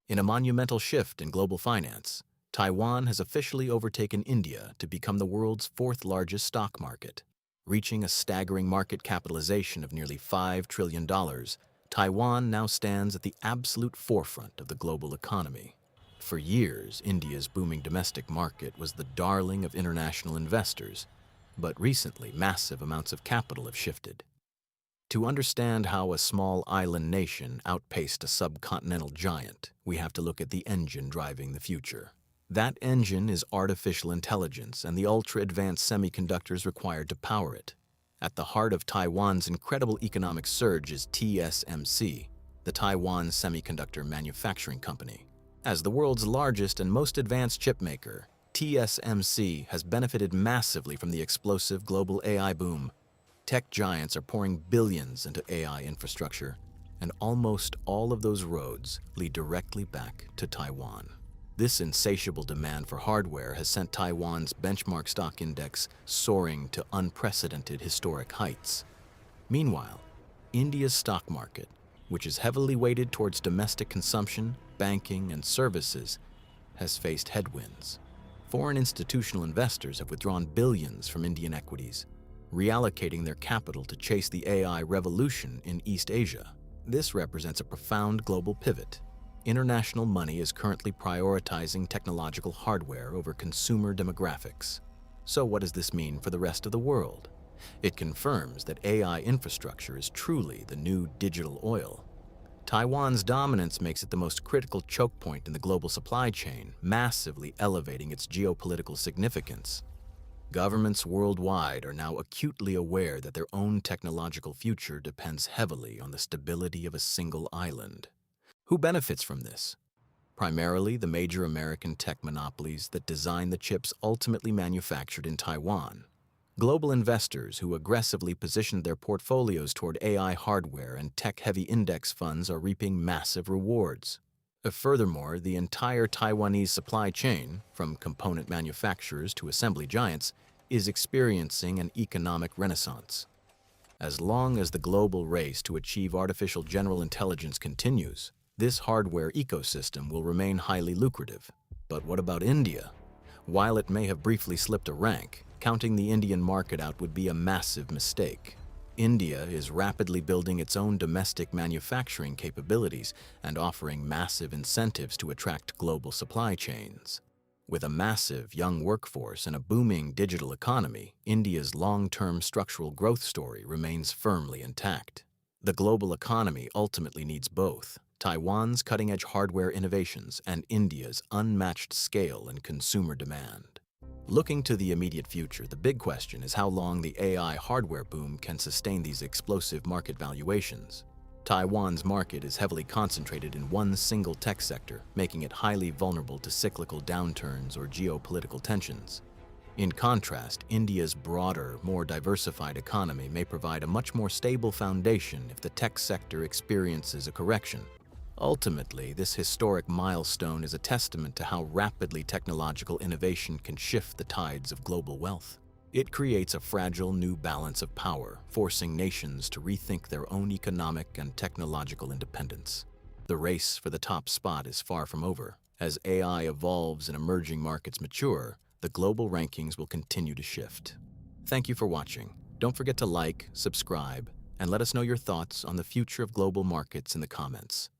In a monumental shift in global finance, Taiwan has officially overtaken India to become the world's fourth largest stock market. Reaching a staggering market capitalization of nearly $5 trillion, Taiwan now stands at the absolute forefront of the global economy. For years, India's booming domestic market was the darling of international investors, but recently massive amounts of capital have shifted. To understand how a small island nation outpaced a subcontinental giant, we have to look at the engine driving the future. That engine is artificial intelligence and the ultra-advanced semiconductors required to power it. At the heart of Taiwan's incredible economic surge is TSMC, the Taiwan Semiconductor Manufacturing Company. As the world's largest and most advanced chipmaker, TSMC has benefited massively from the explosive global AI boom. Tech giants are pouring billions into AI infrastructure, and almost all of those roads lead directly back to Taiwan. This insatiable demand for hardware has sent Taiwan's benchmark stock index soaring to unprecedented historic heights. Meanwhile, India's stock market, which is heavily weighted towards domestic consumption, banking, and services, has faced headwinds. Foreign institutional investors have withdrawn billions from Indian equities, reallocating their capital to chase the AI revolution in East Asia. This represents a profound global pivot. International money is currently prioritizing technological hardware over consumer demographics. So what does this mean for the rest of the world? It confirms that AI infrastructure is truly the new digital oil. Taiwan's dominance makes it the most critical choke point in the global supply chain, massively elevating its geopolitical significance. Governments worldwide are now acutely aware that their own technological future depends heavily on the stability of a single island. Who benefits from this? Primarily the major American tech monopolies that design the chips ultimately manufactured in Taiwan. Global investors who aggressively positioned their portfolios toward AI hardware and tech-heavy index funds are reaping massive rewards. Furthermore, the entire Taiwanese supply chain, from component manufacturers to assembly giants, is experiencing an economic renaissance. As long as the global race to achieve artificial general intelligence continues, this hardware ecosystem will remain highly lucrative. But what about India? While it may have briefly slipped a rank, counting the Indian market out would be a massive mistake. India is rapidly building its own domestic manufacturing capabilities and offering massive incentives to attract global supply chains. With a massive young workforce and a booming digital economy, India's long-term structural growth story remains firmly intact. The global economy ultimately needs both Taiwan's cutting-edge hardware innovations and India's unmatched scale and consumer demand. Looking to the immediate future, the big question is how long the AI hardware boom can sustain these explosive market valuations. Taiwan's market is heavily concentrated in one single tech sector, making it highly vulnerable to cyclical downturns or geopolitical tensions. In contrast, India's broader, more diversified economy may provide a much more stable foundation if the tech sector experiences a correction. Ultimately, this historic milestone is a testament to how rapidly technological innovation can shift the tides of global wealth. It creates a fragile new balance of power, forcing nations to rethink their own economic and technological independence. The race for the top spot is far from over. As AI evolves and emerging markets mature, the global rankings will continue to shift. Thank you for watching. Don't forget to like, subscribe, and let us know your thoughts on the future of global markets in the comments.